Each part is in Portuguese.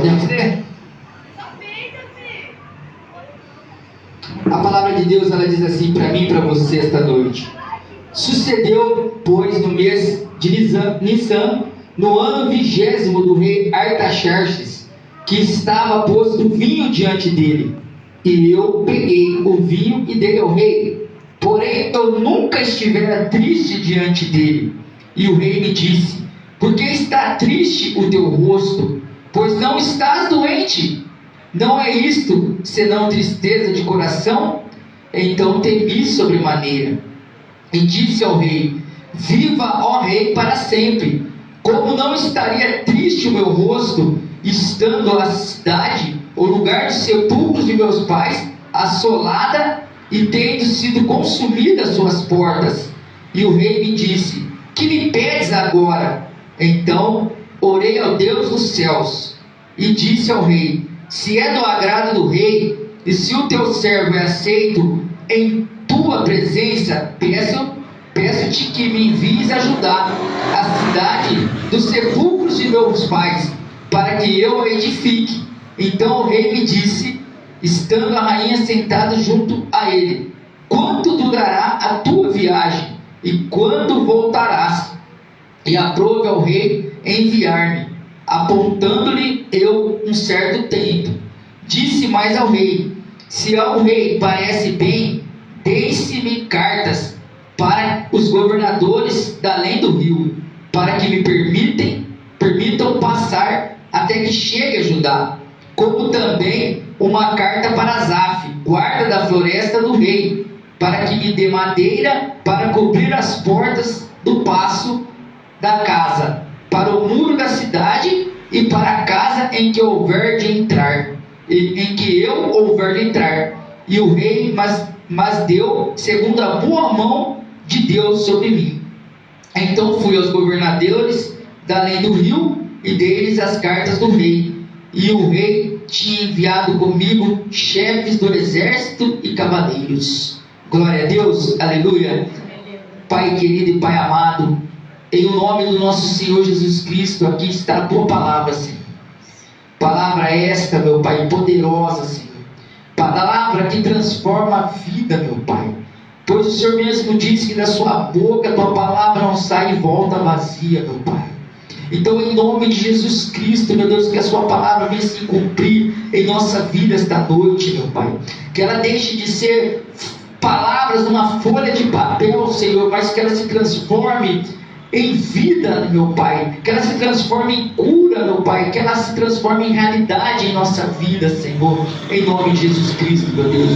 Podemos ler? A palavra de Deus, ela diz assim para mim e para você esta noite. Sucedeu, pois, no mês de Nissan, no ano 20º do rei Artaxerxes, que estava posto vinho diante dele. E eu peguei o vinho e dei ao rei. Porém, eu nunca estivera triste diante dele. E o rei me disse: por que está triste o teu rosto? Pois não estás doente. Não é isto senão tristeza de coração? Então temi sobremaneira. E disse ao rei: viva, ó rei, para sempre. Como não estaria triste o meu rosto, estando a cidade, o lugar dos sepulcros de meus pais, assolada e tendo sido consumidas suas portas? E o rei me disse: que me pedes agora? Então orei ao Deus dos céus e disse ao rei: se é do agrado do rei, e se o teu servo é aceito em tua presença, peço-te que me envies ajudar a cidade dos sepulcros de meus pais, para que eu a edifique. Então o rei me disse, estando a rainha sentada junto a ele: quanto durará a tua viagem, e quando voltarás? E aprove ao rei enviar-me, apontando-lhe eu um certo tempo. Disse mais ao rei: se ao rei parece bem, deixe-me cartas para os governadores da além do rio, para que me permitam passar até que chegue a Judá, como também uma carta para Asaf, guarda da floresta do rei, para que me dê madeira para cobrir as portas do paço da casa, para o muro da cidade e para a casa em que houver de entrar, em que eu houver de entrar. E o rei mas deu segundo a boa mão de Deus sobre mim. Então fui aos governadores da além do rio e dei-lhes as cartas do rei. E o rei tinha enviado comigo chefes do exército e cavaleiros. Glória a Deus, aleluia. Pai querido e Pai amado, em nome do nosso Senhor Jesus Cristo, aqui está a tua palavra, Senhor. Palavra esta, meu Pai, poderosa, Senhor. Palavra que transforma a vida, meu Pai. Pois o Senhor mesmo disse que da sua boca a tua palavra não sai e volta vazia, meu Pai. Então, em nome de Jesus Cristo, meu Deus, que a sua palavra venha se cumprir em nossa vida esta noite, meu Pai. Que ela deixe de ser palavras numa folha de papel, Senhor, mas que ela se transforme em vida, meu Pai, que ela se transforme em cura, meu Pai, que ela se transforme em realidade em nossa vida, Senhor, em nome de Jesus Cristo, meu Deus.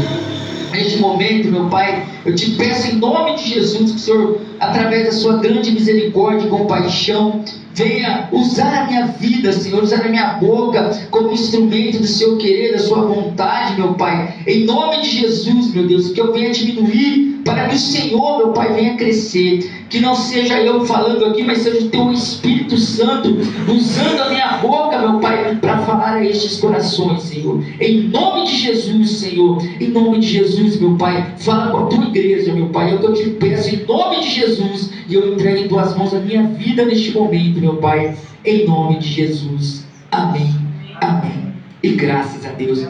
Neste momento, meu Pai, eu te peço em nome de Jesus que o Senhor, através da sua grande misericórdia e compaixão, venha usar a minha vida, Senhor, usar a minha boca como instrumento do seu querer, da sua vontade, meu Pai, em nome de Jesus, meu Deus, que eu venha diminuir para que o Senhor, meu Pai, venha crescer. Que não seja eu falando aqui, mas seja o teu Espírito Santo usando a minha boca, meu Pai, para falar a estes corações, Senhor. Em nome de Jesus, Senhor. Em nome de Jesus, meu Pai. Fala com a tua igreja, meu Pai. É o que eu te peço em nome de Jesus. E eu entrego em tuas mãos a minha vida neste momento, meu Pai. Em nome de Jesus. Amém. Amém. E graças a Deus.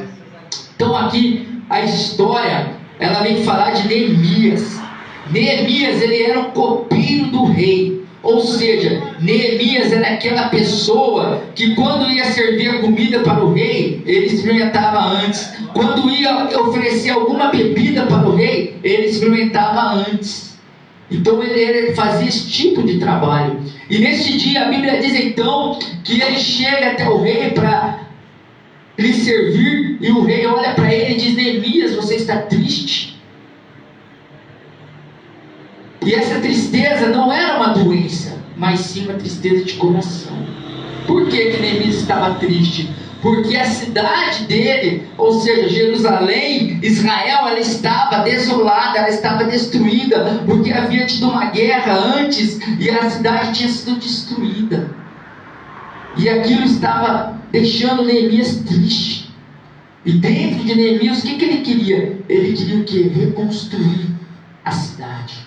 Então aqui a história, ela vem falar de Neemias. Neemias, ele era um copeiro do rei, ou seja, Neemias era aquela pessoa que quando ia servir a comida para o rei, ele experimentava antes. Quando ia oferecer alguma bebida para o rei, ele experimentava antes. Então ele fazia esse tipo de trabalho. E neste dia a Bíblia diz então que ele chega até o rei para lhe servir, e o rei olha para ele e diz: Neemias, você está triste? E essa tristeza não era uma doença, mas sim uma tristeza de coração. Por que Neemias estava triste? Porque a cidade dele, ou seja, Jerusalém, Israel, ela estava desolada, ela estava destruída, porque havia tido uma guerra antes e a cidade tinha sido destruída. E aquilo estava deixando Neemias triste. E dentro de Neemias, o que ele queria? Ele queria o quê? Reconstruir a cidade.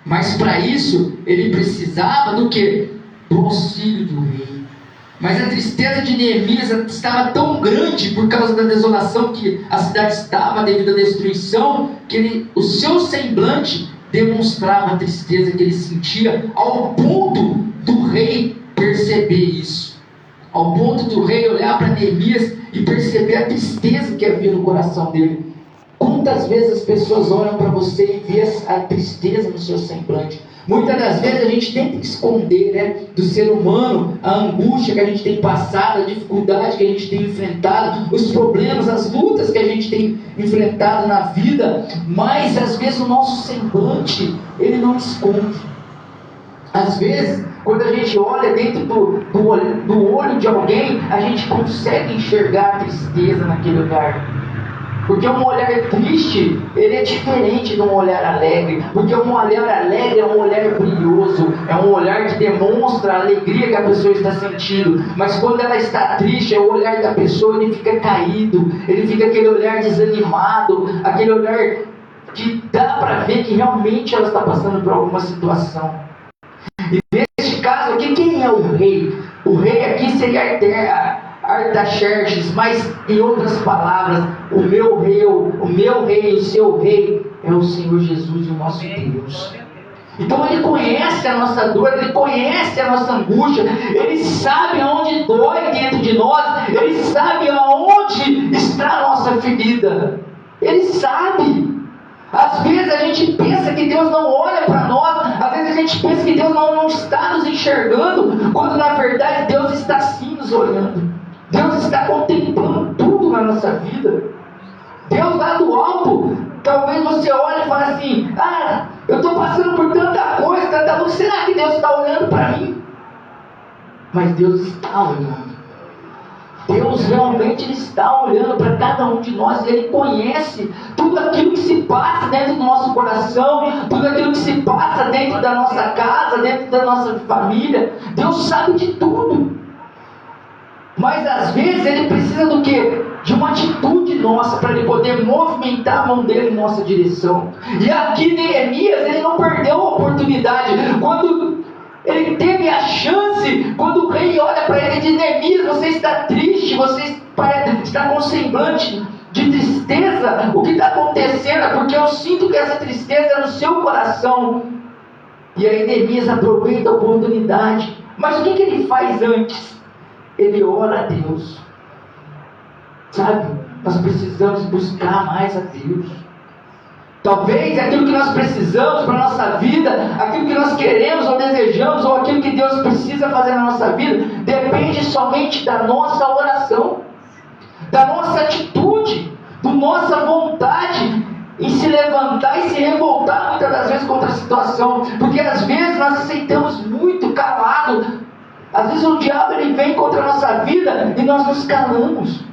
Mas para isso, ele precisava do quê? Do auxílio do rei. Mas a tristeza de Neemias estava tão grande por causa da desolação que a cidade estava devido à destruição, que o seu semblante demonstrava a tristeza que ele sentia, ao ponto do rei perceber isso. Ao ponto do rei olhar para Neemias e perceber a tristeza que havia no coração dele. Quantas vezes as pessoas olham para você e vê a tristeza no seu semblante? Muitas das vezes a gente tenta esconder, né, do ser humano a angústia que a gente tem passado, a dificuldade que a gente tem enfrentado, os problemas, as lutas que a gente tem enfrentado na vida, mas às vezes o nosso semblante, ele não esconde. Às vezes, quando a gente olha dentro do olho de alguém, a gente consegue enxergar a tristeza naquele olhar. Porque um olhar triste, ele é diferente de um olhar alegre. Porque um olhar alegre é um olhar brilhoso, é um olhar que demonstra a alegria que a pessoa está sentindo. Mas quando ela está triste, é o olhar da pessoa, ele fica caído, ele fica aquele olhar desanimado, aquele olhar que dá para ver que realmente ela está passando por alguma situação. E neste caso aqui, quem é o rei? O rei aqui seria Artaxerxes, mas em outras palavras, o meu rei, o seu rei é o Senhor Jesus, o nosso Deus. Então ele conhece a nossa dor, ele conhece a nossa angústia, ele sabe aonde dói dentro de nós, ele sabe aonde está a nossa ferida, ele sabe. Às vezes a gente pensa que Deus não olha para nós, às vezes a gente pensa que Deus não está nos enxergando, quando na verdade Deus está sim nos olhando. Deus está contemplando tudo na nossa vida. Deus lá do alto, talvez você olhe e fale assim: eu estou passando por tanta coisa, tanta luta, será que Deus está olhando para mim? Mas Deus está olhando. Deus realmente ele está olhando para cada um de nós, e Ele conhece tudo aquilo que se passa dentro do nosso coração, tudo aquilo que se passa dentro da nossa casa, dentro da nossa família. Deus sabe de tudo. Mas às vezes Ele precisa do quê? De uma atitude nossa, para Ele poder movimentar a mão dele em nossa direção. E aqui Neemias, ele não perdeu a oportunidade. Quando ele teve a chance, quando o rei olha para ele e diz: Neemias, você está triste, você está com semblante de tristeza, o que está acontecendo? É porque eu sinto que essa tristeza é no seu coração. E aí Neemias aproveita a oportunidade. Mas o que ele faz antes? Ele ora a Deus. Sabe, nós precisamos buscar mais a Deus. Talvez aquilo que nós precisamos para a nossa vida, aquilo que nós queremos ou desejamos, ou aquilo que Deus precisa fazer na nossa vida, depende somente da nossa oração, da nossa atitude, da nossa vontade em se levantar e se revoltar muitas das vezes contra a situação. Porque às vezes nós aceitamos muito calado. Às vezes o diabo ele vem contra a nossa vida e nós nos calamos.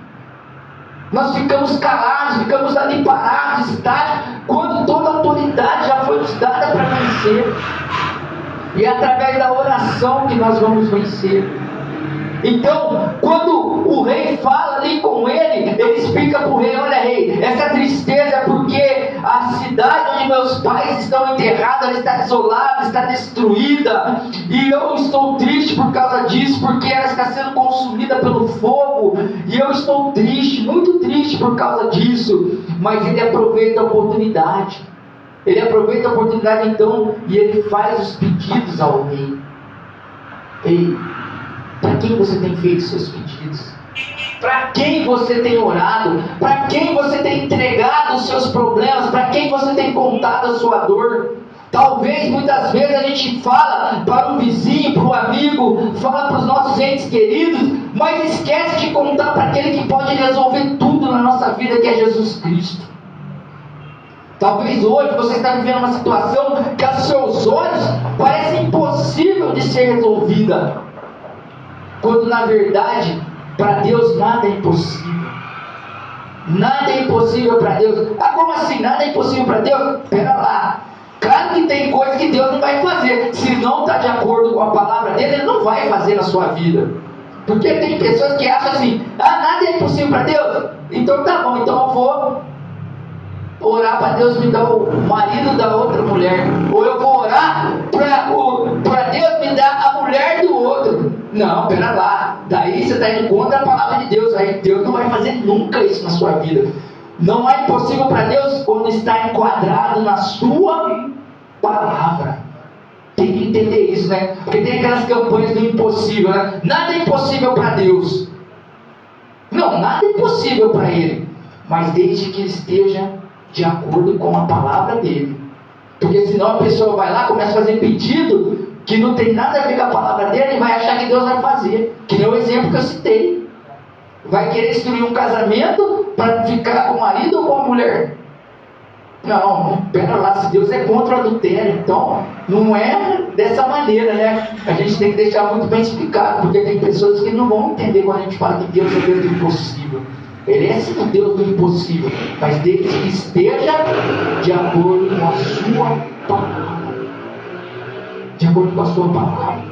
Nós ficamos calados, ficamos ali parados, estáticos, quando toda a autoridade já foi nos dada para vencer. E é através da oração que nós vamos vencer. Então, quando o rei fala ali com ele explica para o rei: olha, rei, essa tristeza é porque a cidade onde meus pais estão enterrados, ela está desolada, está destruída, e eu estou triste por causa disso, porque ela está sendo consumida pelo fogo, e eu estou triste, muito triste por causa disso. Mas ele aproveita a oportunidade, então, e ele faz os pedidos ao rei. Ei, para quem você tem feito seus pedidos? Para quem você tem orado? Para quem você tem entregado os seus problemas? Para quem você tem contado a sua dor? Talvez muitas vezes a gente fala para um vizinho, para um amigo, fala para os nossos entes queridos, mas esquece de contar para aquele que pode resolver tudo na nossa vida, que é Jesus Cristo. Talvez hoje você está vivendo uma situação que aos seus olhos parece impossível de ser resolvida, quando na verdade para Deus nada é impossível. Nada é impossível para Deus. Como assim? Nada é impossível para Deus? Pera lá. Claro que tem coisa que Deus não vai fazer. Se não está de acordo com a palavra dele, Ele não vai fazer na sua vida. Porque tem pessoas que acham assim: nada é impossível para Deus? Então tá bom, então eu vou orar para Deus me dar o marido da outra mulher, ou eu vou orar para Deus me dar a mulher do outro. Não, pera lá, daí está indo contra a palavra de Deus. Aí Deus não vai fazer nunca isso na sua vida. Não é impossível para Deus quando está enquadrado na sua palavra. Tem que entender isso, né? Porque tem aquelas campanhas do impossível, né? Nada é impossível para Deus. Não, nada é impossível para Ele. Mas desde que esteja de acordo com a palavra dele. Porque senão a pessoa vai lá, começa a fazer pedido que não tem nada a ver com a palavra dele e vai achar que Deus vai fazer. Que nem o exemplo que eu citei. Vai querer destruir um casamento para ficar com o marido ou com a mulher? Não, pera lá, se Deus é contra o adultério, então não é dessa maneira, né? A gente tem que deixar muito bem explicado, porque tem pessoas que não vão entender quando a gente fala que Deus é Deus do impossível. Ele é sim o Deus do impossível, mas desde que esteja de acordo com a sua palavra. De acordo com a sua palavra.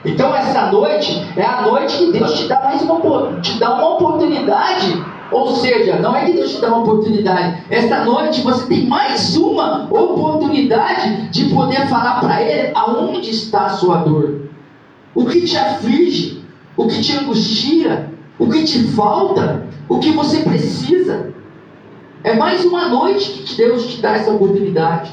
Então essa noite é a noite que Deus te dá uma oportunidade. Ou seja, não é que Deus te dá uma oportunidade. Esta noite você tem mais uma oportunidade de poder falar para Ele aonde está a sua dor. O que te aflige, o que te angustia, o que te falta, o que você precisa. É mais uma noite que Deus te dá essa oportunidade.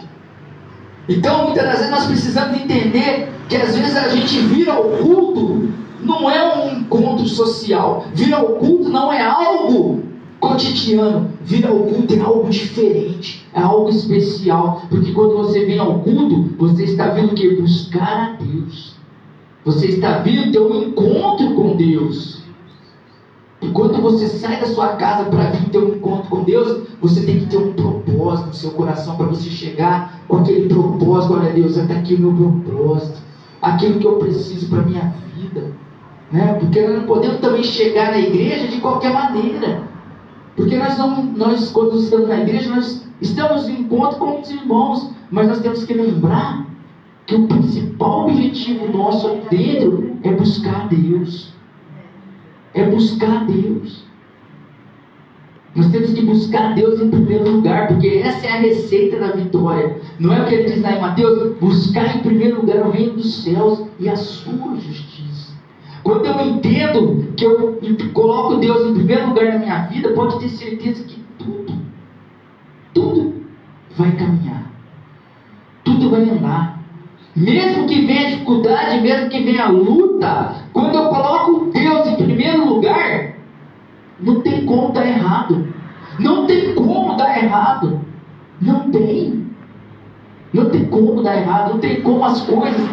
Então, muitas das vezes nós precisamos entender que às vezes a gente vira o culto, não é um encontro social. Vira o culto não é algo cotidiano. Vira o culto é algo diferente, é algo especial. Porque quando você vem ao culto, você está vindo o quê? Buscar a Deus. Você está vindo ter um encontro com Deus. E quando você sai da sua casa para vir ter um encontro com Deus, você tem que ter um propósito no seu coração para você chegar com aquele propósito. Olha, Deus, até aqui o meu propósito, aquilo que eu preciso para a minha vida, né? Porque nós não podemos também chegar na igreja de qualquer maneira, porque nós quando estamos na igreja, nós estamos em encontro com os irmãos, mas nós temos que lembrar que o principal objetivo nosso aqui dentro é buscar a Deus. É buscar a Deus. Nós temos que buscar a Deus em primeiro lugar, porque essa é a receita da vitória. Não é o que ele diz lá em Mateus? Buscar em primeiro lugar o reino dos céus e a sua justiça. Quando eu entendo que eu coloco Deus em primeiro lugar na minha vida, pode ter certeza que tudo vai caminhar. Tudo vai andar. Mesmo que venha dificuldade, mesmo que venha luta, quando eu coloco Deus em primeiro lugar, não tem como dar errado. Não tem como dar errado. Não tem. Não tem como dar errado. Não tem como as coisas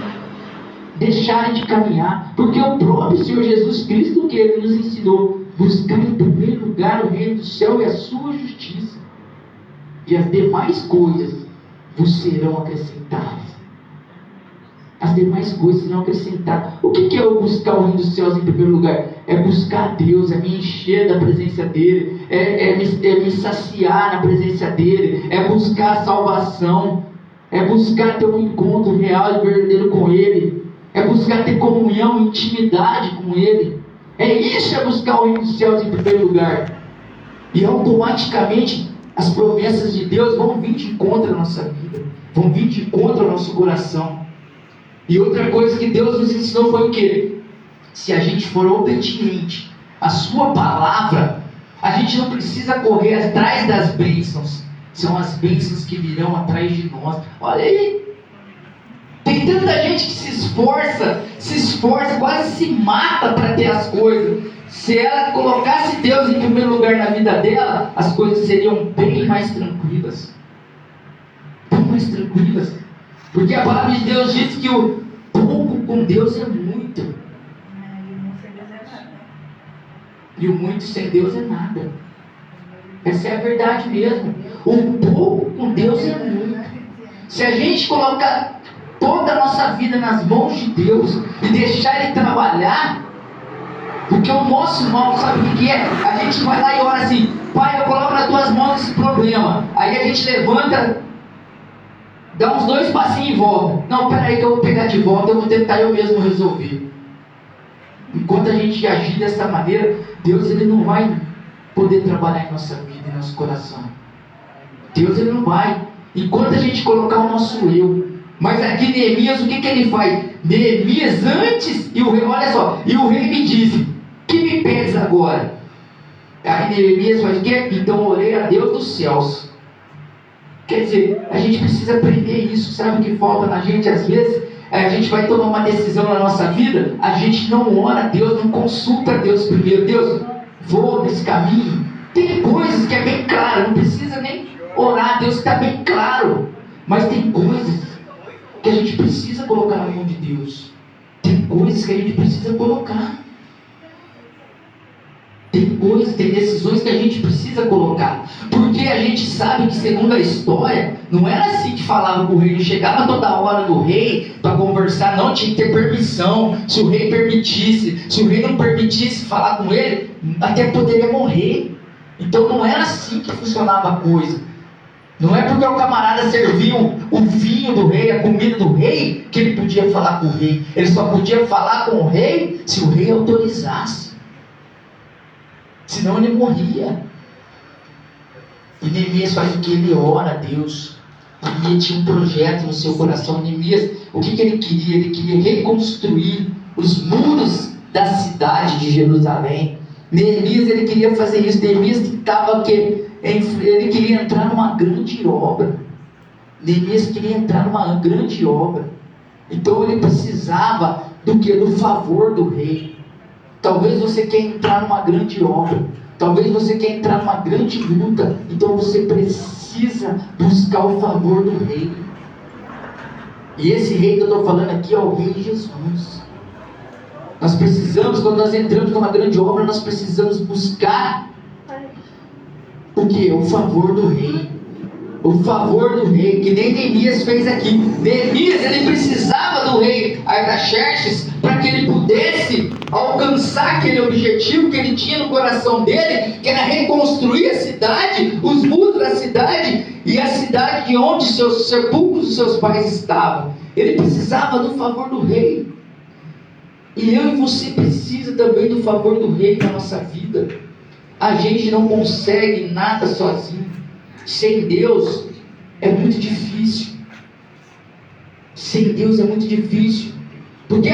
deixarem de caminhar. Porque o próprio Senhor Jesus Cristo, que Ele nos ensinou, buscar em primeiro lugar o reino do céu e a sua justiça. E as demais coisas vos serão acrescentadas. As demais coisas serão acrescentadas. O que é eu buscar o reino dos céus em primeiro lugar? É buscar a Deus, é me encher da presença dEle, é me saciar na presença dEle, é buscar a salvação, é buscar ter um encontro real e verdadeiro com Ele, é buscar ter comunhão, intimidade com Ele. É isso, é buscar o reino dos céus em primeiro lugar. E automaticamente as promessas de Deus vão vir de encontro à nossa vida, vão vir de encontro ao nosso coração. E outra coisa que Deus nos ensinou foi o quê? Se a gente for obediente à sua palavra, a gente não precisa correr atrás das bênçãos. São as bênçãos que virão atrás de nós. Olha aí. Tem tanta gente que se esforça, quase se mata para ter as coisas. Se ela colocasse Deus em primeiro lugar na vida dela, as coisas seriam bem mais tranquilas. Bem mais tranquilas. Porque a palavra de Deus diz que o pouco com Deus é muito. E o muito sem Deus é nada. Essa é a verdade mesmo. O pouco com Deus é muito. Se a gente colocar toda a nossa vida nas mãos de Deus e deixar Ele trabalhar, porque o nosso mal, sabe o que é? A gente vai lá e ora assim: Pai, eu coloco nas tuas mãos esse problema. Aí a gente levanta, dá uns 2 passinhos e volta. Não, peraí que eu vou pegar de volta, eu vou tentar eu mesmo resolver. Enquanto a gente agir dessa maneira, Deus Ele não vai poder trabalhar em nossa vida, em nosso coração. Deus Ele não vai. Enquanto a gente colocar o nosso eu Mas aqui Neemias, o que ele faz? Neemias antes, e o rei, olha só, e o rei me disse, que me pedes agora? Aí Neemias faz o quê? Então orei a Deus dos céus. Quer dizer, a gente precisa aprender isso. Sabe o que falta na gente às vezes? A gente vai tomar uma decisão na nossa vida, a gente não ora a Deus, não consulta a Deus primeiro. Deus, vou nesse caminho. Tem coisas que é bem claro, não precisa nem orar a Deus, está bem claro. Mas tem coisas que a gente precisa colocar na mão de Deus. Tem coisas que a gente precisa colocar. Tem coisas, tem decisões que a gente precisa colocar. Porque a gente sabe que, segundo a história, não era assim que falava com o rei. Não chegava toda hora do rei para conversar, não, tinha que ter permissão. Se o rei permitisse, se o rei não permitisse falar com ele, até poderia morrer. Então não era assim que funcionava a coisa. Não é porque o camarada serviu o vinho do rei, a comida do rei, que ele podia falar com o rei. Ele só podia falar com o rei se o rei autorizasse. Senão ele morria. E Neemias faz o que? Ele ora a Deus. Neemias tinha um projeto no seu coração. Neemias, o que ele queria? Ele queria reconstruir os muros da cidade de Jerusalém. Neemias, ele queria fazer isso. Neemias estava o quê? Ele queria entrar numa grande obra. Neemias queria entrar numa grande obra. Então ele precisava do que? Do favor do rei. Talvez você quer entrar numa grande obra. Talvez você quer entrar numa grande luta. Então você precisa buscar o favor do rei. E esse rei que eu estou falando aqui é o rei Jesus. Nós precisamos, quando nós entramos numa grande obra, nós precisamos buscar o que? O favor do rei. O favor do rei, que nem Neemias fez aqui. Neemias, ele precisava do rei Artaxerxes para que ele pudesse alcançar aquele objetivo que ele tinha no coração dele, que era reconstruir a cidade, os muros da cidade e a cidade de onde seus sepulcros dos seus pais estavam. Ele precisava do favor do rei. E eu e você precisa também do favor do rei na nossa vida. A gente não consegue nada sozinho. Sem Deus é muito difícil. Sem Deus é muito difícil. Porque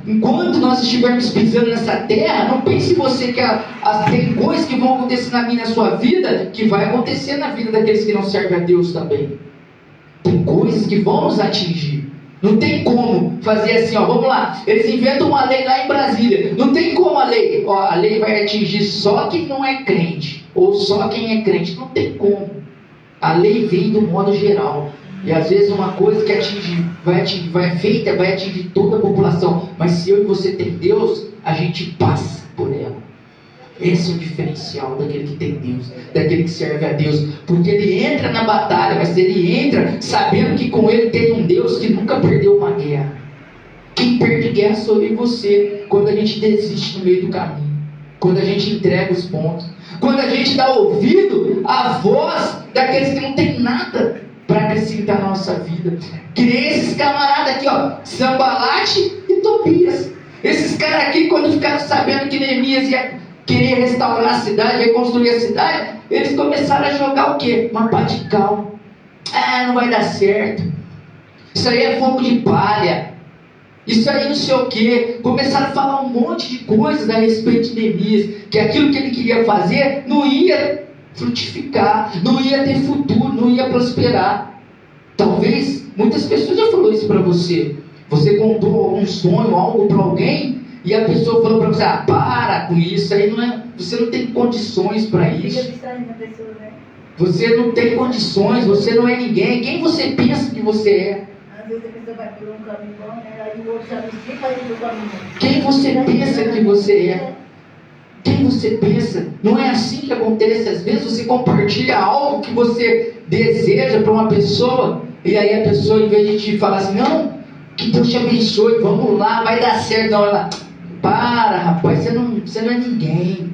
enquanto nós estivermos pisando nessa terra, não pense você que tem coisas que vão acontecer na minha, na sua vida, que vai acontecer na vida daqueles que não servem a Deus também. Tem coisas que vão nos atingir. Não tem como fazer assim, ó, vamos lá, eles inventam uma lei lá em Brasília, não tem como a lei vai atingir só quem não é crente, ou só quem é crente, não tem como. A lei vem do modo geral, e às vezes uma coisa que vai atingir toda a população, mas se eu e você tem Deus, a gente passa por ela. Esse é o diferencial daquele que tem Deus, daquele que serve a Deus, porque ele entra na batalha, mas ele entra sabendo que com ele tem um Deus que nunca perdeu uma guerra. Quem perde guerra sou eu e você, quando a gente desiste no meio do caminho, quando a gente entrega os pontos, quando a gente dá ouvido à voz daqueles que não tem nada para acrescentar na nossa vida. Que nem esses camaradas aqui, ó, Sambalate e Tobias. Esses caras aqui, quando ficaram sabendo que Neemias queria restaurar a cidade, reconstruir a cidade, eles começaram a jogar o quê? Uma pá de cal. Ah, não vai dar certo. Isso aí é fogo de palha. Isso aí não sei o quê. Começaram a falar um monte de coisas a respeito de Neemias, que aquilo que ele queria fazer não ia frutificar, não ia ter futuro, não ia prosperar. Talvez, muitas pessoas já falaram isso para você. Você contou algum sonho, algo para alguém, e a pessoa falou para você, para com isso, aí não é, você não tem condições para isso. Você não tem condições, você não é ninguém. Quem você pensa que você é? Às vezes a pessoa vai por um caminho bom, né? Aí o outro já explica ele do caminho. Quem você pensa que você é? Quem você pensa? Não é assim que acontece. Às vezes você compartilha algo que você deseja para uma pessoa, e aí a pessoa, em vez de te falar assim, não, que Deus te abençoe, vamos lá, vai dar certo. Não, ela, para rapaz, você não é ninguém.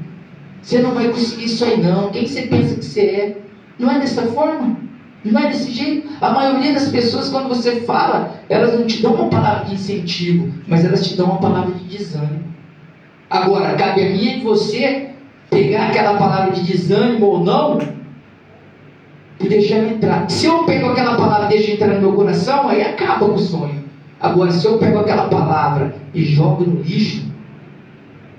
Você não vai conseguir isso aí não. Quem você pensa que você é? Não é dessa forma? Não é desse jeito? A maioria das pessoas, quando você fala, elas não te dão uma palavra de incentivo, mas elas te dão uma palavra de desânimo. Agora, cabe a mim e você pegar aquela palavra de desânimo ou não e deixar entrar. Se eu pego aquela palavra e deixo entrar no meu coração, aí acaba com o sonho. Agora, se eu pego aquela palavra e jogo no lixo,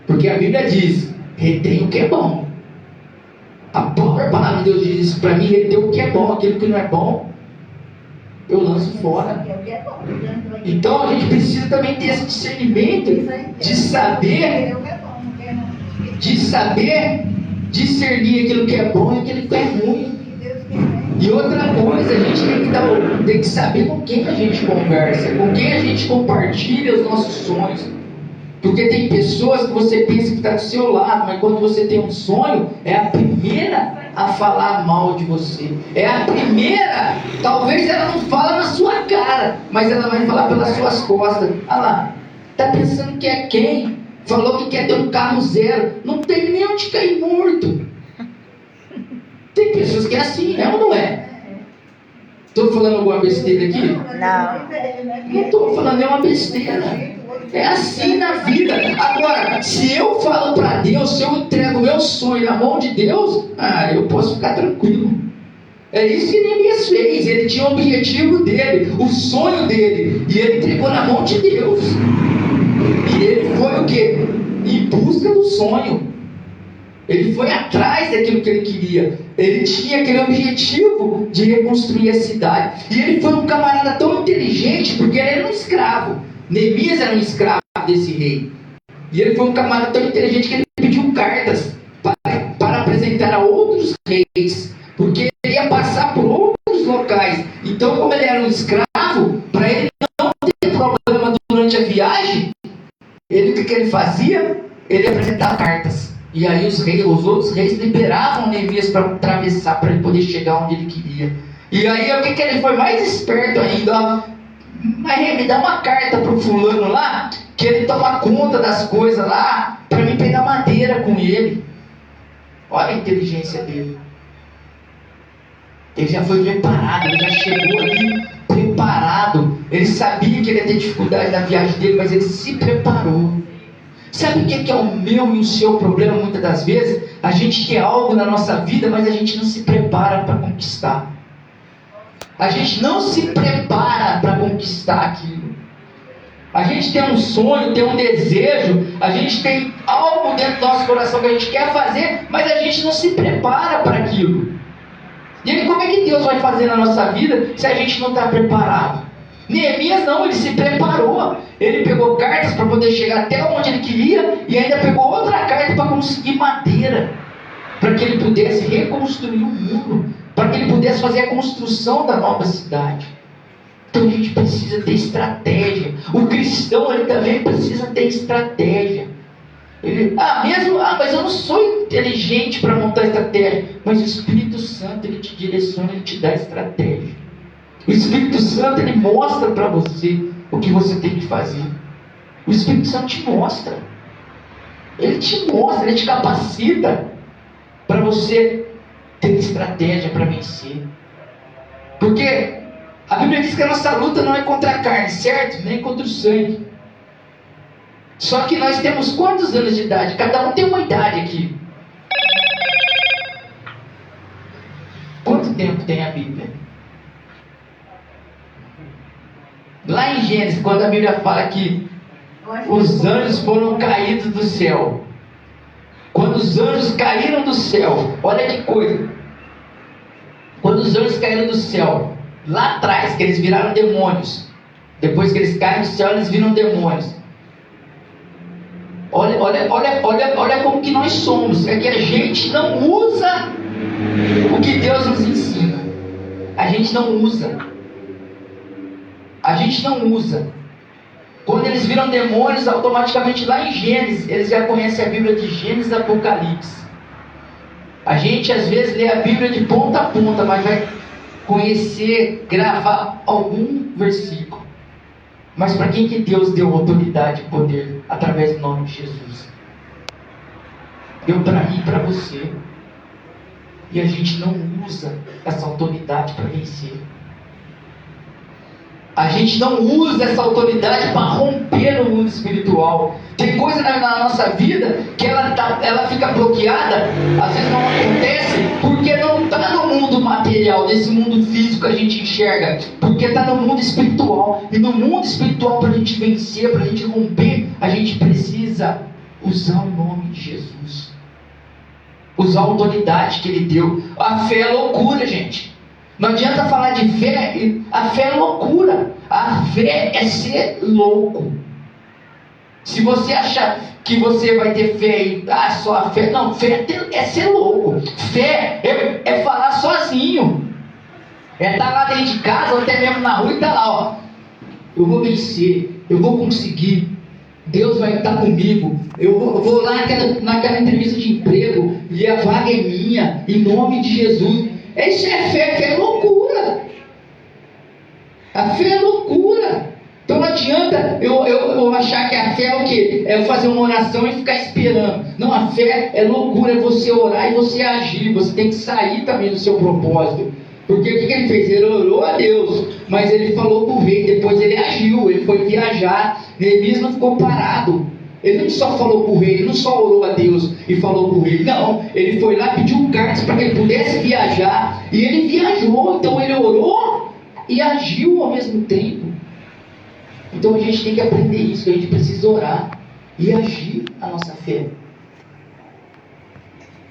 porque a Bíblia diz, retém o que é bom. A própria palavra de Deus diz isso para mim, retém o que é bom, aquilo que não é bom, eu lanço fora. Então a gente precisa também ter esse discernimento de saber discernir aquilo que é bom e aquilo que é ruim. E outra coisa, a gente tem que saber com quem a gente conversa, com quem a gente compartilha os nossos sonhos. Porque tem pessoas que você pensa que está do seu lado, mas quando você tem um sonho, é a primeira a falar mal de você. É a primeira, talvez ela não fala na sua cara, mas ela vai falar pelas suas costas. Olha lá, está pensando que é quem? Falou que quer ter um carro zero, não tem nem onde cair morto. Tem pessoas que é assim, né ou não é? Estou falando alguma besteira aqui? Não estou falando nenhuma besteira. É assim na vida. Agora, se eu falo para Deus, se eu entrego o meu sonho na mão de Deus, eu posso ficar tranquilo. É isso que Neemias fez. Ele tinha o objetivo dele, o sonho dele, e ele entregou na mão de Deus. E ele foi o quê? Em busca do sonho. Ele foi atrás daquilo que ele queria. Ele tinha aquele objetivo de reconstruir a cidade. E ele foi um camarada tão inteligente, porque ele era um escravo. Neemias era um escravo desse rei. E ele foi um camarada tão inteligente que ele pediu cartas para apresentar a outros reis, porque ele ia passar por outros locais. Então, como ele era um escravo, para ele não ter problema durante a viagem, o que ele fazia? Ele apresentava cartas. E aí os outros reis liberavam Neemias para atravessar, para ele poder chegar onde ele queria. E aí o que ele foi mais esperto ainda? Mas me dá uma carta pro fulano lá, que ele toma conta das coisas lá, para mim pegar madeira com ele. Olha a inteligência dele. Ele já foi preparado, ele já chegou ali preparado. Ele sabia que ele ia ter dificuldade na viagem dele, mas ele se preparou. Sabe o que é o meu e o seu problema muitas das vezes? A gente quer algo na nossa vida, mas a gente não se prepara para conquistar. A gente não se prepara para conquistar aquilo. A gente tem um sonho, tem um desejo, a gente tem algo dentro do nosso coração que a gente quer fazer, mas a gente não se prepara para aquilo. E aí, como é que Deus vai fazer na nossa vida se a gente não está preparado? Neemias não, ele se preparou. Ele pegou cartas para poder chegar até onde ele queria e ainda pegou outra carta para conseguir madeira, para que ele pudesse reconstruir o muro, para que ele pudesse fazer a construção da nova cidade. Então a gente precisa ter estratégia. O cristão, ele também precisa ter estratégia. Mas eu não sou inteligente para montar estratégia. Mas o Espírito Santo, ele te direciona, ele te dá estratégia. O Espírito Santo, ele mostra para você o que você tem que fazer. O Espírito Santo te mostra. Ele te mostra, ele te capacita para você ter estratégia para vencer. Porque a Bíblia diz que a nossa luta não é contra a carne, certo? Nem contra o sangue. Só que nós temos quantos anos de idade? Cada um tem uma idade aqui. Quanto tempo tem a Bíblia? Lá em Gênesis, quando a Bíblia fala que os anjos foram caídos do céu. Quando os anjos caíram do céu, olha que coisa. Quando os anjos caíram do céu, lá atrás, que eles viraram demônios. Depois que eles caem do céu, eles viram demônios. Olha como que nós somos. É que a gente não usa o que Deus nos ensina. A gente não usa. A gente não usa. Quando eles viram demônios, automaticamente lá em Gênesis, eles já conhecem a Bíblia de Gênesis e Apocalipse. A gente às vezes lê a Bíblia de ponta a ponta, mas vai conhecer, gravar algum versículo. Mas para quem que Deus deu autoridade e poder? Através do nome de Jesus. Deu para mim e para você. E a gente não usa essa autoridade para vencer. A gente não usa essa autoridade para romper no mundo espiritual. Tem coisa na nossa vida que ela fica bloqueada, às vezes não acontece, porque não está no mundo material. material, nesse mundo físico a gente enxerga, porque está no mundo espiritual. E no mundo espiritual, para a gente vencer, para a gente romper, a gente precisa usar o nome de Jesus, usar a autoridade que Ele deu. A fé é loucura, gente. Não adianta falar de fé, a fé é loucura. A fé é ser louco. Se você achar que você vai ter fé e só a fé, não, fé é ser louco. Fé é falar sozinho. É estar lá dentro de casa, ou até mesmo na rua e estar lá, ó. Eu vou vencer, eu vou conseguir. Deus vai estar comigo. Eu vou lá naquela entrevista de emprego e a vaga é minha, em nome de Jesus. Isso é fé, fé é loucura. A fé é loucura. Então não adianta eu achar que a fé é o quê? É eu fazer uma oração e ficar esperando. Não, a fé é loucura, é você orar e você agir. Você tem que sair também do seu propósito. Porque o que ele fez? Ele orou a Deus, mas ele falou com o rei, depois ele agiu, ele foi viajar. Neemias não ficou parado. Ele não só falou com o rei, ele não só orou a Deus e falou com o rei. Não, ele foi lá, pediu cartas para que ele pudesse viajar. E ele viajou, então ele orou e agiu ao mesmo tempo. Então a gente tem que aprender isso, a gente precisa orar e agir a nossa fé.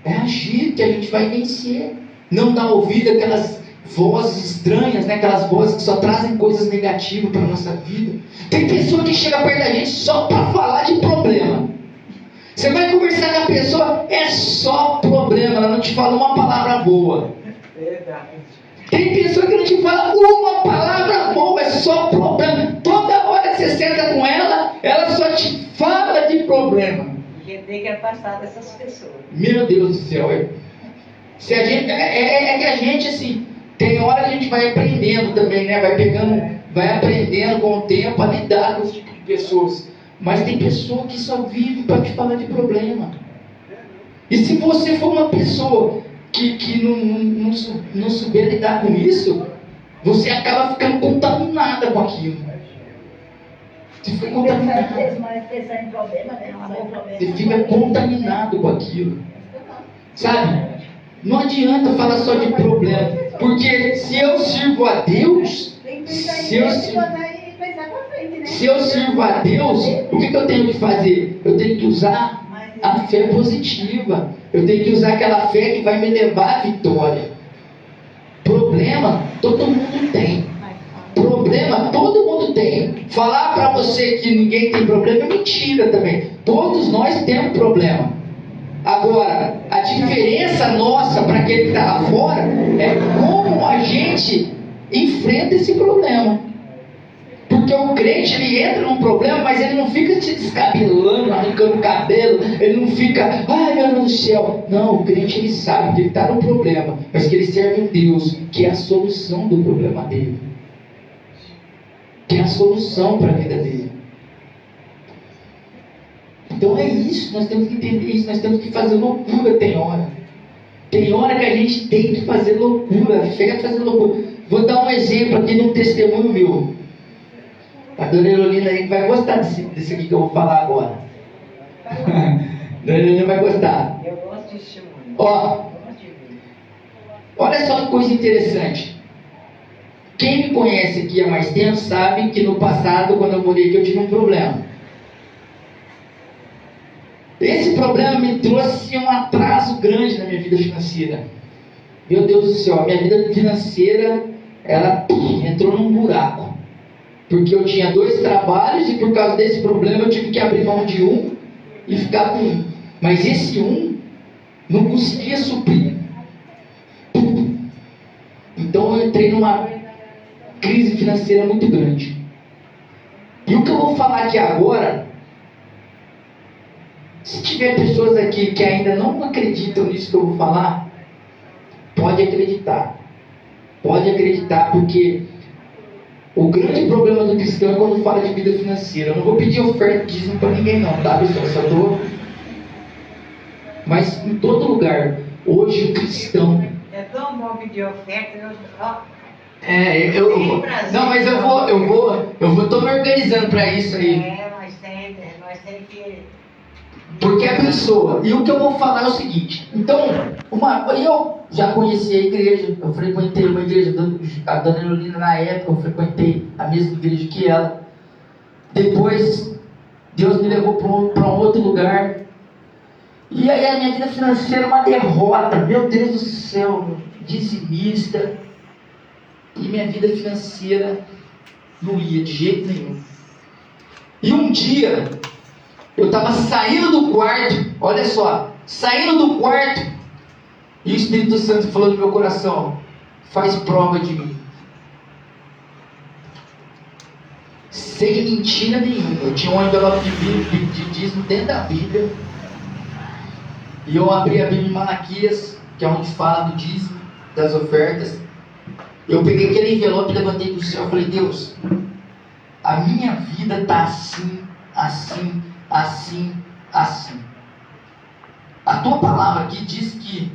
É agir que a gente vai vencer. Não dar ouvido àquelas vozes estranhas, né? Aquelas vozes que só trazem coisas negativas para a nossa vida. Tem pessoa que chega perto da gente só para falar de problema. Você vai conversar com a pessoa, é só problema, ela não te fala uma palavra boa. Tem pessoa que não te fala uma palavra boa, é só problema. Toda hora que você senta com ela, ela só te fala de problema. A gente tem que afastar dessas pessoas. Meu Deus do céu, se a gente, que a gente assim, tem hora que a gente vai aprendendo também, né? Vai aprendendo com o tempo a lidar com esse tipo de pessoas. Mas tem pessoa que só vive para te falar de problema. E se você for uma pessoa que não souber lidar com isso, você acaba ficando contaminada com aquilo. Você fica contaminado. Você fica contaminado com aquilo. Sabe? Não adianta falar só de problema. Porque se eu sirvo a Deus, se eu sirvo a Deus, o que eu tenho que fazer? Eu tenho que usar a fé positiva. Eu tenho que usar aquela fé que vai me levar à vitória. Problema, todo mundo tem. Problema, todo mundo tem. Falar para você que ninguém tem problema é mentira também. Todos nós temos problema. Agora, a diferença nossa para aquele que está lá fora é como a gente enfrenta esse problema. Porque o crente, ele entra num problema, mas ele não fica te descabelando, arrancando o cabelo, ele não fica, ai meu Deus do céu. Não, o crente, ele sabe que ele está no problema, mas que ele serve um Deus que é a solução do problema dele, que é a solução para a vida dele. Então é isso, nós temos que entender isso, nós temos que fazer loucura. Tem hora que a gente tem que fazer loucura, a fé é fazer loucura. Vou dar um exemplo aqui de um testemunho meu. A dona Erolina aí vai gostar desse aqui que eu vou falar agora. A dona Erolina vai gostar. Eu gosto de testemunho. Ó, olha só que coisa interessante. Quem me conhece aqui há mais tempo sabe que no passado, quando eu morei aqui, eu tive um problema. Esse problema me trouxe um atraso grande na minha vida financeira. Meu Deus do céu, a minha vida financeira, ela entrou num buraco. Porque eu tinha 2 trabalhos e por causa desse problema eu tive que abrir mão de um e ficar com um. Mas esse um não conseguia suprir tudo. Então eu entrei numa crise financeira muito grande. E o que eu vou falar aqui agora, se tiver pessoas aqui que ainda não acreditam nisso que eu vou falar, pode acreditar. Pode acreditar, porque o grande problema do cristão é quando fala de vida financeira. Eu não vou pedir oferta de dízimo para ninguém não, tá pessoal? Só tô... Mas em todo lugar, hoje o cristão... É tão bom pedir oferta, Não, mas eu tô me organizando para isso aí. Nós temos que... Porque a pessoa, e o que eu vou falar é o seguinte, então, já conheci a igreja, eu frequentei uma igreja, a dona Eulina na época, eu frequentei a mesma igreja que ela. Depois, Deus me levou para um outro lugar. E aí a minha vida financeira é uma derrota, meu Deus do céu, dizimista. E minha vida financeira não ia de jeito nenhum. E um dia, eu estava saindo do quarto, olha só, saindo do quarto, e o Espírito Santo falou no meu coração: faz prova de mim. Sem mentira nenhuma. Eu tinha um envelope de dízimo dentro da Bíblia. E eu abri a Bíblia em Malaquias, que é onde fala do dízimo, das ofertas. Eu peguei aquele envelope, levantei do céu e falei: Deus, a minha vida está assim, assim, assim, assim. A tua palavra aqui diz que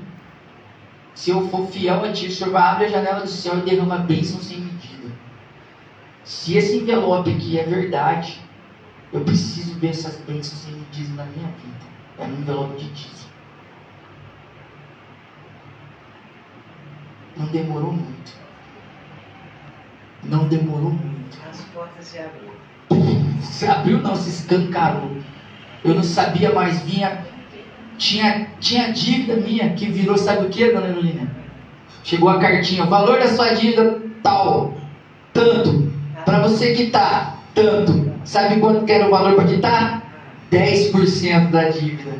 se eu for fiel a ti, o Senhor vai abrir a janela do céu e derrama bênção sem medida. Se esse envelope aqui é verdade, eu preciso ver essas bênçãos sem medida na minha vida. É no envelope de dízimo. Não demorou muito. Não demorou muito. As portas se abriram. Se abriu não, se escancarou. Eu não sabia mais, tinha dívida minha que virou, sabe o que, dona Eulina? Chegou a cartinha: o valor da sua dívida tal, tanto. Para você quitar, tanto. Sabe quanto que era o valor para quitar? 10% da dívida.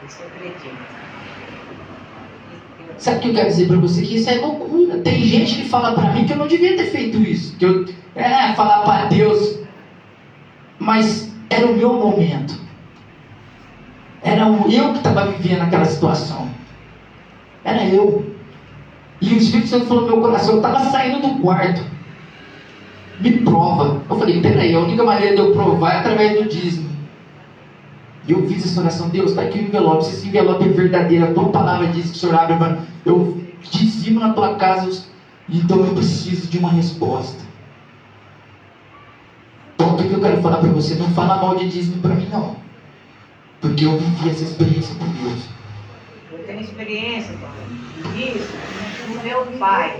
Isso eu acredito. Sabe o que eu quero dizer para você? Que isso é loucura. Tem gente que fala para mim que eu não devia ter feito isso. Que eu falar para Deus. Mas era o meu momento. Era eu que estava vivendo aquela situação. Era eu. E o Espírito Santo falou no meu coração. Eu estava saindo do quarto. Me prova. Eu falei: peraí, a única maneira de eu provar é através do dízimo. E eu fiz essa oração: Deus, está aqui o envelope. Se esse envelope é verdadeiro, a tua palavra diz que o Senhor abre, eu dizimo na tua casa, então eu preciso de uma resposta. Então o que eu quero falar para você? Não fala mal de dízimo para mim não, porque eu vivi essa experiência com Deus. Eu tenho experiência disso do meu pai.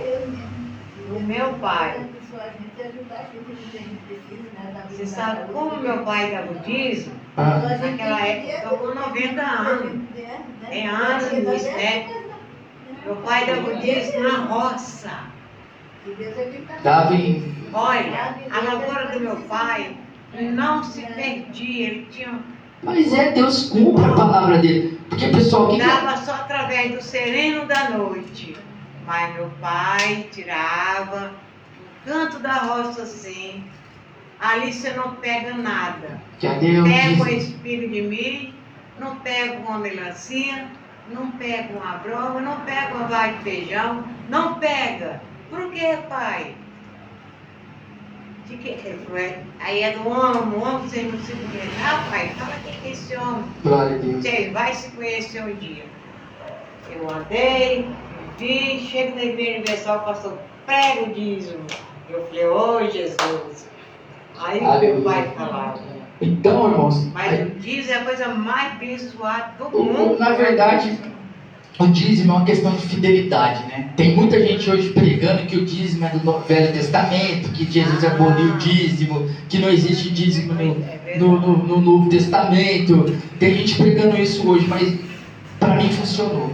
Do meu pai. Você sabe como meu pai dava o dízimo? Naquela época, eu com 90 anos. Tem anos nisso, né? Meu pai dava o dízimo na roça. Dava em... Olha, a lavoura do meu pai não se perdia. Ele tinha... Mas Deus cumpre a palavra dele. Porque, pessoal, que dava só através do sereno da noite. Mas meu pai tirava no canto da roça assim. Ali você não pega nada. Pega o espinho de milho, não pega uma melancia, não pega uma broma, não pega uma vaga de feijão, não pega. Por que, pai? Aí é do homem, o homem você não se conhece. Ah, pai, fala que é esse homem. Glória a Deus. Você vai se conhecer um dia. Eu andei, vi, chego na igreja universal, pastor, prega o dízimo. Eu falei: ô Jesus. Aí meu pai falava. Então, irmãos, Mas o dízimo é a coisa mais abençoada do mundo. Na verdade, o dízimo é uma questão de fidelidade, né? Tem muita gente hoje pregando que o dízimo é do Velho Testamento, que Jesus aboliu o dízimo, que não existe dízimo no Novo Testamento. Tem gente pregando isso hoje, mas para mim funcionou.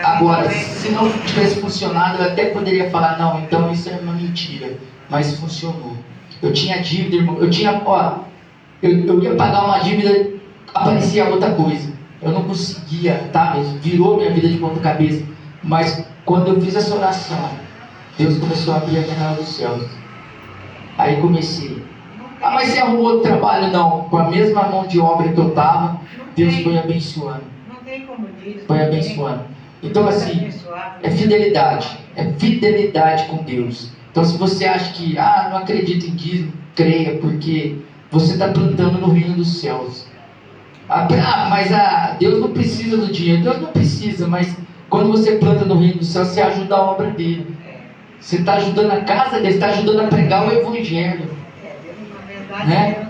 Agora, se não tivesse funcionado, eu até poderia falar: não, então isso é uma mentira. Mas funcionou. Eu tinha dívida, irmão. Eu ia pagar uma dívida, aparecia outra coisa. Eu não conseguia, tá? Virou minha vida de ponta cabeça. Mas quando eu fiz essa oração, Deus começou a abrir a janela dos céus. Aí comecei. Ah, mas você arrumou outro trabalho? Não. Com a mesma mão de obra que eu estava, Deus foi abençoando. Não tem como dizer. Foi abençoando. Então assim, é fidelidade com Deus. Então se você acha que, não acredito em dízimo, creia, porque você está plantando no reino dos céus. Mas Deus não precisa do dinheiro. Deus não precisa, mas quando você planta no reino dos céus, você ajuda a obra dele. Você está ajudando a casa dele, está ajudando a pregar o evangelho. Né?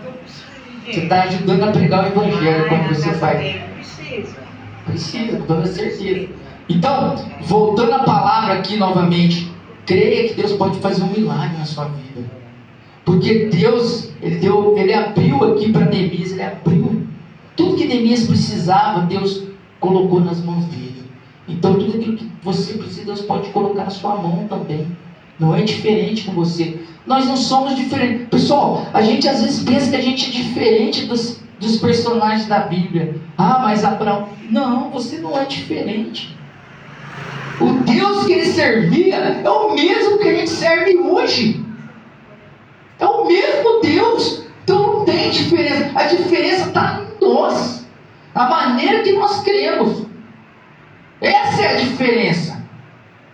Você está ajudando a pregar o evangelho quando você faz. Precisa, com toda certeza. Então, voltando à palavra aqui novamente, creia que Deus pode fazer um milagre na sua vida. Porque Deus, Ele abriu aqui para Neemias, Ele abriu. Tudo que Neemias precisava, Deus colocou nas mãos dele. Então tudo aquilo que você precisa, Deus pode colocar na sua mão também. Não é diferente com você. Nós não somos diferentes. Pessoal, a gente às vezes pensa que a gente é diferente dos personagens da Bíblia. Ah, mas Abraão... Não, você não é diferente. O Deus que ele servia é o mesmo que a gente serve hoje. É o mesmo Deus. Então não tem diferença. A diferença está em nós. A maneira que nós cremos. Essa é a diferença.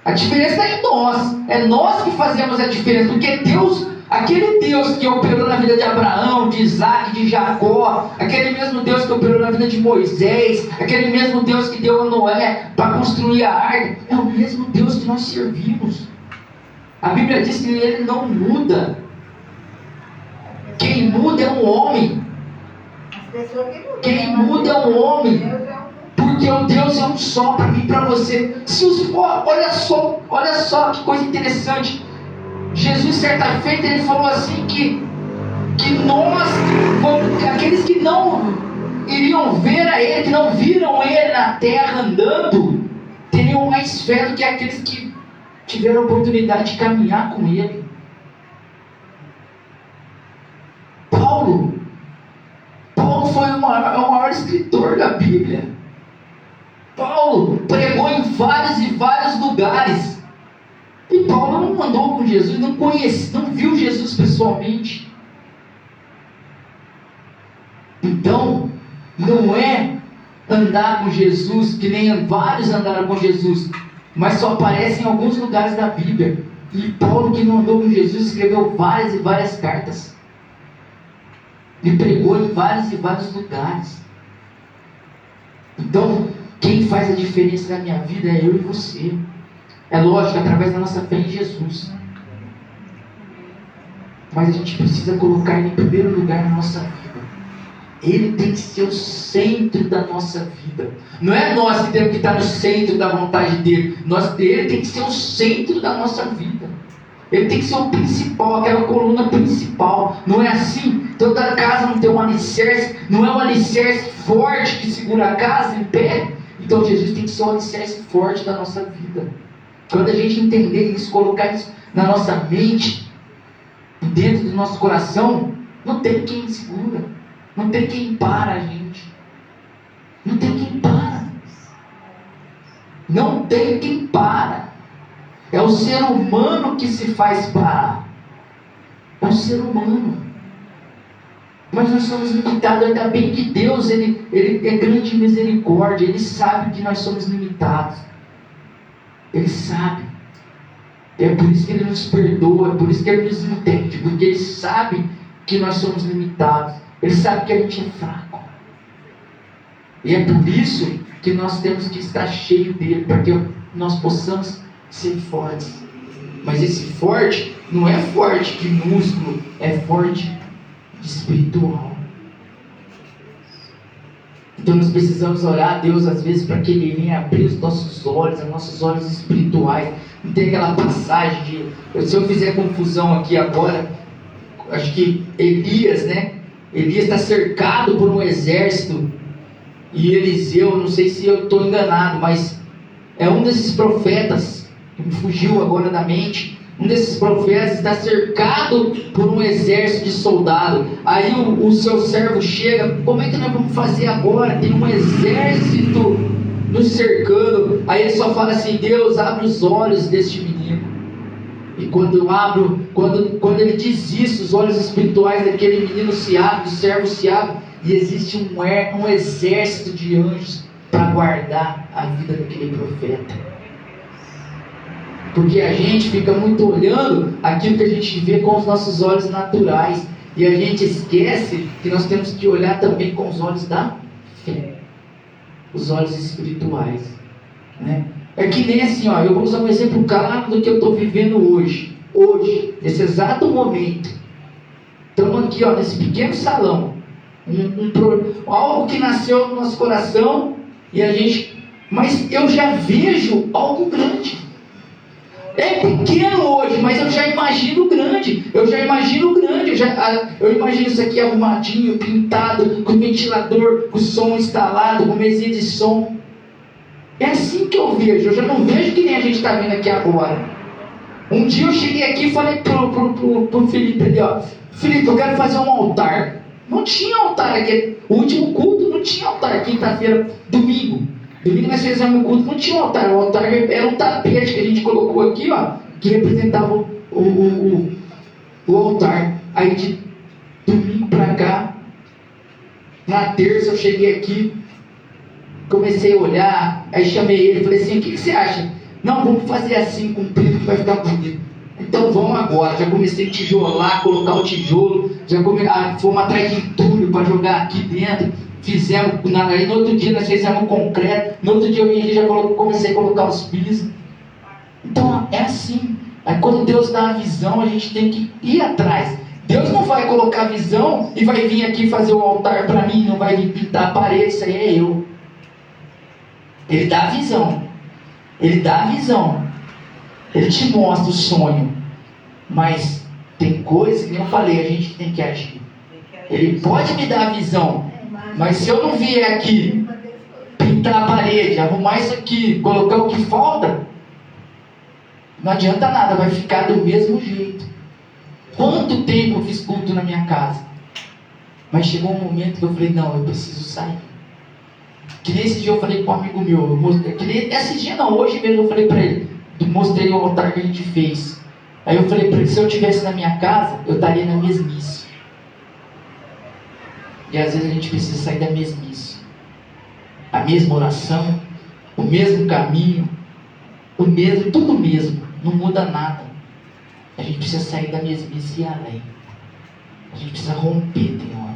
A diferença está em nós. É nós que fazemos a diferença. Porque Deus, aquele Deus que operou na vida de Abraão, de Isaac, de Jacó, aquele mesmo Deus que operou na vida de Moisés, aquele mesmo Deus que deu a Noé para construir a arca, é o mesmo Deus que nós servimos. A Bíblia diz que ele não muda. Quem muda é um homem. Quem muda é um homem. Porque o Deus é um só para mim e para você. Olha só que coisa interessante. Jesus, certa feita, ele falou assim que nós, aqueles que não iriam ver a ele, que não viram ele na terra andando, teriam mais fé do que aqueles que tiveram a oportunidade de caminhar com ele. Paulo foi o maior escritor da Bíblia. Paulo pregou em vários e vários lugares. E Paulo não andou com Jesus, não viu Jesus pessoalmente. Então, não é andar com Jesus, que nem vários andaram com Jesus, mas só aparece em alguns lugares da Bíblia. E Paulo, que não andou com Jesus, escreveu várias e várias cartas. E pregou em vários e vários lugares. Então, quem faz a diferença na minha vida é eu e você. É lógico, através da nossa fé em Jesus. Mas a gente precisa colocar Ele em primeiro lugar na nossa vida. Ele tem que ser o centro da nossa vida. Não é nós que temos que estar no centro da vontade dele. Ele tem que ser o centro da nossa vida. Ele tem que ser o principal, aquela coluna principal. Não é assim? Toda casa não tem um alicerce. Não é um alicerce forte que segura a casa em pé. Então Jesus tem que ser um alicerce forte da nossa vida. Quando a gente entender isso, colocar isso na nossa mente, dentro do nosso coração, não tem quem segura. Não tem quem para a gente. Não tem quem para. Não tem quem para. É o ser humano que se faz parar. É o ser humano. Mas nós somos limitados. Ainda bem que Deus ele é grande em misericórdia. Ele sabe que nós somos limitados. Ele sabe. É por isso que Ele nos perdoa. É por isso que Ele nos entende. Porque Ele sabe que nós somos limitados. Ele sabe que a gente é fraco. E é por isso que nós temos que estar cheio dele, para que nós possamos ser fortes. Mas esse forte não é forte de músculo, é forte de espiritual. Então nós precisamos orar a Deus às vezes para que Ele venha abrir os nossos olhos espirituais. Não tem aquela passagem de... Se eu fizer confusão aqui agora, acho que Elias, né? Elias está cercado por um exército. E Eliseu, não sei se eu estou enganado, mas é um desses profetas, que me fugiu agora da mente. Um desses profetas está cercado por um exército de soldados. Aí o seu servo chega: como é que nós vamos fazer agora? Tem um exército nos cercando. Aí ele só fala assim: Deus, abre os olhos deste menino. E quando ele diz isso, os olhos espirituais daquele menino se abrem, do servo se abrem, e existe um exército de anjos para guardar a vida daquele profeta. Porque a gente fica muito olhando aquilo que a gente vê com os nossos olhos naturais, e a gente esquece que nós temos que olhar também com os olhos da fé, os olhos espirituais, né? É que nem assim, eu vou usar um exemplo claro do que eu estou vivendo hoje, nesse exato momento. Estamos aqui, nesse pequeno salão, algo que nasceu no nosso coração, e a gente mas eu já vejo algo grande. É pequeno hoje, mas eu já imagino grande. Eu imagino isso aqui arrumadinho, pintado, com ventilador, com som instalado, com mesinha de som. É assim que eu vejo. Eu já não vejo que nem a gente está vendo aqui agora. Um dia eu cheguei aqui e falei pro Felipe ali, ó: Felipe, eu quero fazer um altar. Não tinha altar aqui. O último culto não tinha altar. Quinta-feira, domingo nós fizemos um culto, não tinha altar. O altar era um tapete que a gente colocou aqui, ó, que representava o altar. Aí de domingo pra cá, na terça eu cheguei aqui, comecei a olhar, aí chamei ele, falei assim: o que você acha? Não, vamos fazer assim, comprido, que vai ficar bonito. Então vamos agora. Já comecei a tijolar, colocar o tijolo, fomos atrás de entulho para jogar aqui dentro. Fizemos, aí no outro dia nós fizemos concreto, no outro dia eu vim aqui e já comecei a colocar os pisos. Então é assim. Aí quando Deus dá a visão, a gente tem que ir atrás. Deus não vai colocar a visão e vai vir aqui fazer o altar para mim, não vai vir pintar a parede, isso aí é eu. Ele dá a visão. Ele dá a visão. Ele te mostra o sonho. Mas tem coisas que eu falei, a gente tem que agir. Ele pode me dar a visão, mas se eu não vier aqui pintar a parede, arrumar isso aqui, colocar o que falta, não adianta nada, vai ficar do mesmo jeito. Quanto tempo eu fiz culto na minha casa? Mas chegou um momento que eu falei: não, eu preciso sair. Que nesse dia eu falei com um amigo meu, esse dia não, hoje mesmo eu falei para ele, mostrei o altar que a gente fez. Aí eu falei para ele: se eu estivesse na minha casa, eu estaria na mesmice. E às vezes a gente precisa sair da mesmice. A mesma oração, o mesmo caminho, tudo mesmo, não muda nada. A gente precisa sair da mesmice e ir além. A gente precisa romper, tem hora.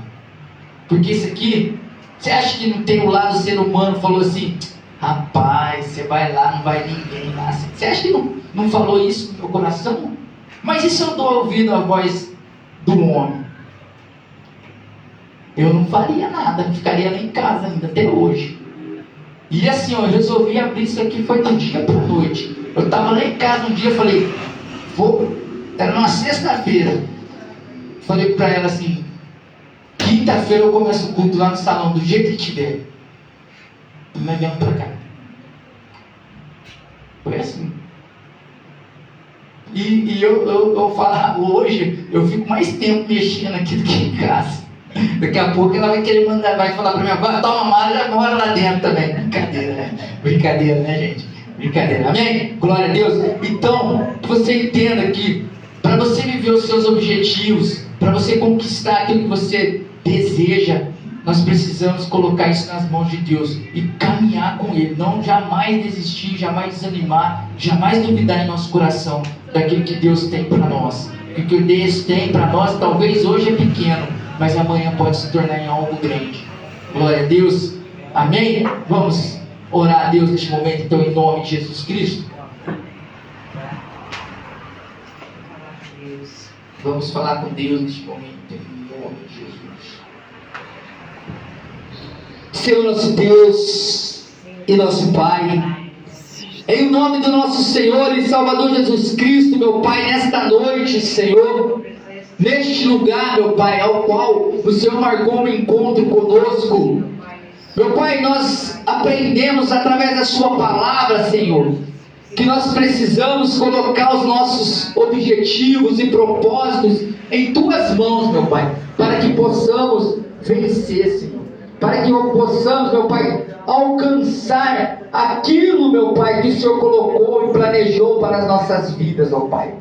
Porque isso aqui, você acha que não tem o lado ser humano, falou assim: rapaz, você vai lá, não vai ninguém lá. Você acha que não falou isso no meu coração? Mas e se eu estou ouvindo a voz do homem? Eu não faria nada, ficaria lá em casa ainda, até hoje. E assim, eu resolvi abrir isso aqui, foi do dia para a noite. Eu estava lá em casa um dia, falei, era numa sexta-feira. Falei para ela assim: quinta-feira eu começo o culto lá no salão, do jeito que tiver. E nós viemos para cá. Foi assim. E eu falo, hoje eu fico mais tempo mexendo aqui do que em casa. Daqui a pouco ela vai querer mandar, vai falar para mim: agora toma mala, já mora lá dentro também. Brincadeira, né? Brincadeira, né, gente? Brincadeira, amém? Glória a Deus. Então, que você entenda que para você viver os seus objetivos, para você conquistar aquilo que você deseja, nós precisamos colocar isso nas mãos de Deus e caminhar com Ele. Não jamais desistir, jamais desanimar, jamais duvidar em nosso coração daquilo que Deus tem para nós. O que Deus tem para nós talvez hoje é pequeno, mas amanhã pode se tornar em algo grande. Glória a Deus. Amém? Vamos orar a Deus neste momento, então, em nome de Jesus Cristo. Vamos falar com Deus neste momento, em nome de Jesus. Senhor nosso Deus e nosso Pai, em nome do nosso Senhor e Salvador Jesus Cristo, meu Pai, nesta noite, Senhor, neste lugar, meu Pai, ao qual o Senhor marcou um encontro conosco, meu Pai, nós aprendemos através da Sua palavra, Senhor, que nós precisamos colocar os nossos objetivos e propósitos em Tuas mãos, meu Pai, para que possamos vencer, Senhor, para que possamos, meu Pai, alcançar aquilo, meu Pai, que o Senhor colocou e planejou para as nossas vidas, ó Pai.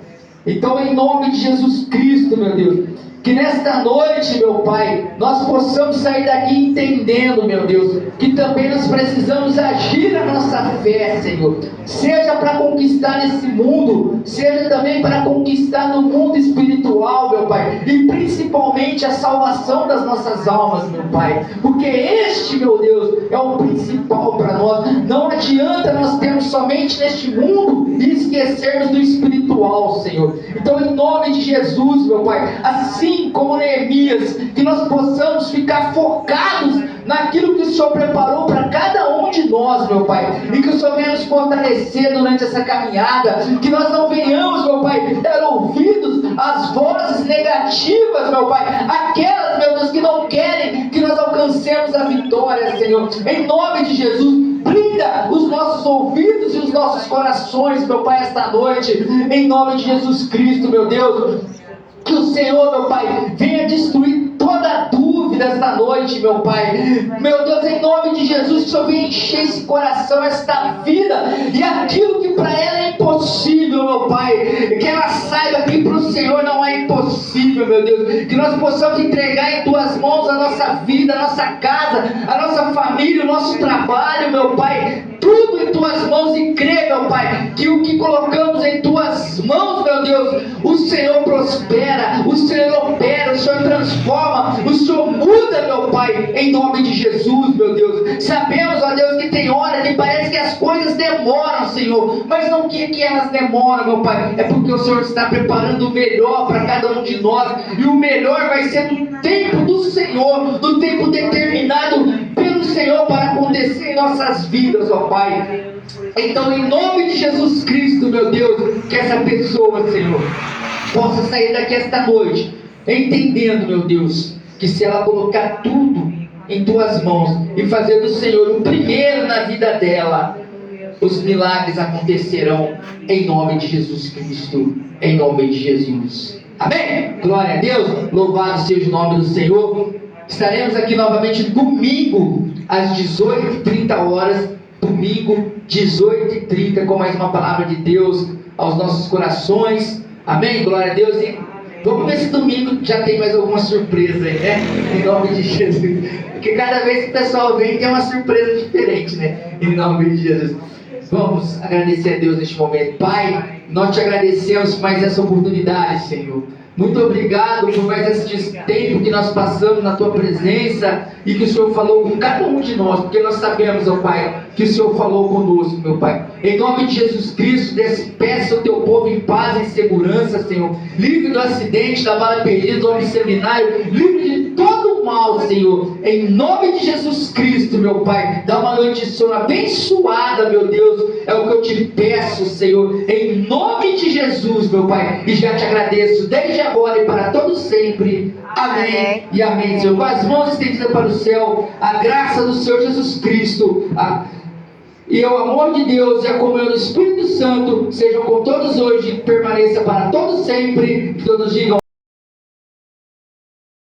Então, em nome de Jesus Cristo, meu Deus, que nesta noite, meu Pai, nós possamos sair daqui entendendo, meu Deus, que também nós precisamos agir a nossa fé, Senhor, seja para conquistar nesse mundo, seja também para conquistar no mundo espiritual, meu Pai, e principalmente a salvação das nossas almas, meu Pai, porque este, meu Deus, é o principal para nós. Não adianta nós termos somente neste mundo e esquecermos do espiritual, Senhor. Então, em nome de Jesus, meu Pai, assim como Neemias, que nós possamos ficar focados naquilo que o Senhor preparou para cada um de nós, meu Pai, e que o Senhor venha nos fortalecer durante essa caminhada, que nós não venhamos, meu Pai, dar ouvidos às vozes negativas, meu Pai, aquelas, meu Deus, que não querem que nós alcancemos a vitória, Senhor, em nome de Jesus. Brinda os nossos ouvidos e os nossos corações, meu Pai, esta noite, em nome de Jesus Cristo, meu Deus. Que o Senhor, meu Pai, venha destruir toda dúvida esta noite, meu Pai. Meu Deus, em nome de Jesus, que o Senhor venha encher esse coração, esta vida, e aquilo que para ela é impossível, meu Pai, que ela saiba que para o Senhor não é impossível, meu Deus. Que nós possamos entregar em Tuas mãos a nossa vida, a nossa casa, a nossa família, o nosso trabalho, meu Pai. Tudo em Tuas mãos, e crê, meu Pai, que o que colocamos em Tuas mãos, meu Deus, o Senhor prospera, o Senhor opera, o Senhor transforma, o Senhor muda, meu Pai, em nome de Jesus, meu Deus. Sabemos, ó Deus, que tem hora que parece que as coisas demoram, Senhor, mas não que elas demoram, meu Pai, é porque o Senhor está preparando o melhor para cada um de nós, e o melhor vai ser no tempo do Senhor, no tempo determinado pelo Senhor para acontecer em nossas vidas, ó Pai. Então, em nome de Jesus Cristo, meu Deus, que essa pessoa, Senhor, possa sair daqui esta noite entendendo, meu Deus, que se ela colocar tudo em Tuas mãos e fazer do Senhor o primeiro na vida dela, os milagres acontecerão em nome de Jesus Cristo, em nome de Jesus. Amém? Glória a Deus, louvado seja o nome do Senhor. Estaremos aqui novamente domingo às 18h30, domingo 18h30, com mais uma palavra de Deus aos nossos corações. Amém? Glória a Deus. E vamos ver se domingo já tem mais alguma surpresa aí, né? Em nome de Jesus. Porque cada vez que o pessoal vem tem uma surpresa diferente, né? Em nome de Jesus. Vamos agradecer a Deus neste momento. Pai, nós te agradecemos por mais essa oportunidade, Senhor. Muito obrigado por mais esse tempo que nós passamos na Tua presença e que o Senhor falou com cada um de nós, porque nós sabemos, ó Pai, que o Senhor falou conosco, meu Pai. Em nome de Jesus Cristo, despeça o Teu povo em paz e em segurança, Senhor. Livre do acidente, da bala perdida, do homem seminário, livre de todo o mal, Senhor. Em nome de Jesus Cristo, meu Pai, dá uma noite de sono abençoada, meu Deus. É o que eu te peço, Senhor, em nome de Jesus, meu Pai. E já te agradeço desde agora e para todos sempre. Amém e amém, Senhor. Com as mãos estendidas para o céu, a graça do Senhor Jesus Cristo, e o amor de Deus e a comunhão do Espírito Santo sejam com todos hoje, permaneça para todos sempre. Que todos digam